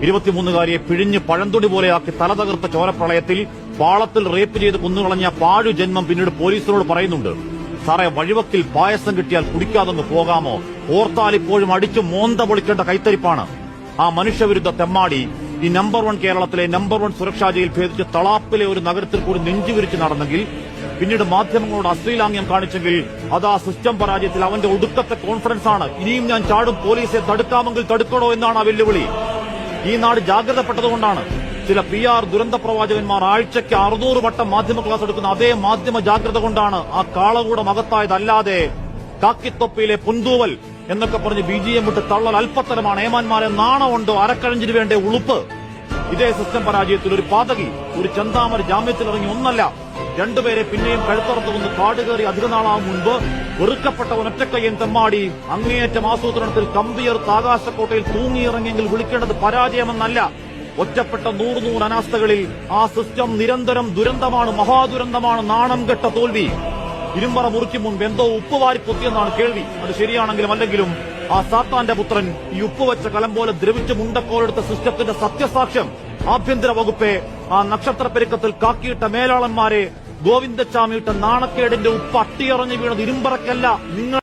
23-കാരിയെ പിഴിഞ്ഞ് പഴന്തുണി പോലെയാക്കി തല തകർത്ത ചോരപ്രളയത്തിൽ പാളത്തിൽ റേപ്പ് ചെയ്ത് കൊന്നുകളഞ്ഞ പാഴു ജന്മം പിന്നീട് പോലീസിനോട് പറയുന്നുണ്ട്, സാറേ വഴിവക്കിൽ പായസം കിട്ടിയാൽ കുടിക്കാതൊന്ന് പോകാമോ, ഓർത്താൽ ഇപ്പോഴും അടിച്ചു മോന്ത പൊളിക്കേണ്ട കൈത്തരിപ്പാണ്. ആ മനുഷ്യവിരുദ്ധ തെമ്മാടി ഈ നമ്പർ 1 കേരളത്തിലെ നമ്പർ 1 സുരക്ഷാ ജയിൽ ഭേദിച്ച് തളാപ്പിലെ ഒരു നഗരത്തിൽ കൂടി നെഞ്ചുവിരിച്ച് നടന്നെങ്കിൽ, പിന്നീട് മാധ്യമങ്ങളോട് അശ്ലീലാംഗ്യം കാണിച്ചെങ്കിൽ അത് ആ സിസ്റ്റം പരാജയത്തിൽ അവന്റെ ഒടുക്കത്തെ കോൺഫിഡൻസ് ആണ്. ഇനിയും ഞാൻ ചാടും, പോലീസെ തടുക്കാമെങ്കിൽ തടുക്കണോ എന്നാണ് ആ വെല്ലുവിളി. ഈ നാട് ജാഗ്രതപ്പെട്ടതുകൊണ്ടാണ് ചില PR ദുരന്ത പ്രവാചകന്മാർ ആഴ്ചയ്ക്ക് 600 വട്ടം മാധ്യമ ക്ലാസ് എടുക്കുന്ന അതേ മാധ്യമ ജാഗ്രത കൊണ്ടാണ് ആ കാളകൂടം അകത്തായതല്ലാതെ കാക്കിത്തൊപ്പിയിലെ പൊന്തൂവൽ എന്നൊക്കെ പറഞ്ഞ് BGM വിട്ട് തള്ളൽ അല്പത്തരമാണ്. ഏമാന്മാരെ നാണമുണ്ടോ? അരക്കഴഞ്ചിന് വേണ്ട ഉളുപ്പ്. ഇതേ സിസ്റ്റം പരാജയത്തിൽ ഒരു പാതകി, ഒരു ചന്താമര ജാമ്യത്തിലിറങ്ങി ഒന്നല്ല 2 പേരെ പിന്നെയും കഴുത്തറത്ത് വന്ന് കാടുകയറി അധികനാളാവും മുൻപ് വെറുക്കപ്പെട്ട ഒറ്റക്കയ്യൻ തെമ്മാടി അങ്ങേയറ്റം ആസൂത്രണത്തിൽ കമ്പിയർത്ത് ആകാശക്കോട്ടയിൽ തൂങ്ങിയിറങ്ങിയെങ്കിൽ വിളിക്കേണ്ടത് പരാജയമെന്നല്ല. ഒറ്റപ്പെട്ട 100 അനാസ്ഥകളിൽ ആ സിസ്റ്റം നിരന്തരം ദുരന്തമാണ്, മഹാദുരന്തമാണ്, നാണം കെട്ട തോൽവി. ഇരുമ്പറ മുറിക്കും മുൻപ് എന്തോ ഉപ്പ് വാരി പൊത്തിയെന്നാണ് കേൾവി. അത് ശരിയാണെങ്കിലും അല്ലെങ്കിലും ആ സാത്താന്റെ പുത്രൻ ഈ ഉപ്പ് വെച്ച കലം പോലെ ദ്രവിച്ച് മുണ്ടക്കോലെടുത്ത സിസ്റ്റത്തിന്റെ സത്യസാക്ഷ്യം ആഭ്യന്തര വകുപ്പെ, ആ നക്ഷത്രപ്പെരുക്കത്തിൽ കാക്കിയിട്ട മേലാളന്മാരെ, ഗോവിന്ദച്ചാമിയിട്ട നാണക്കേടിന്റെ ഉപ്പ് അട്ടിയറഞ്ഞു വീണത് ഇരുമ്പറക്കല്ല, നിങ്ങൾ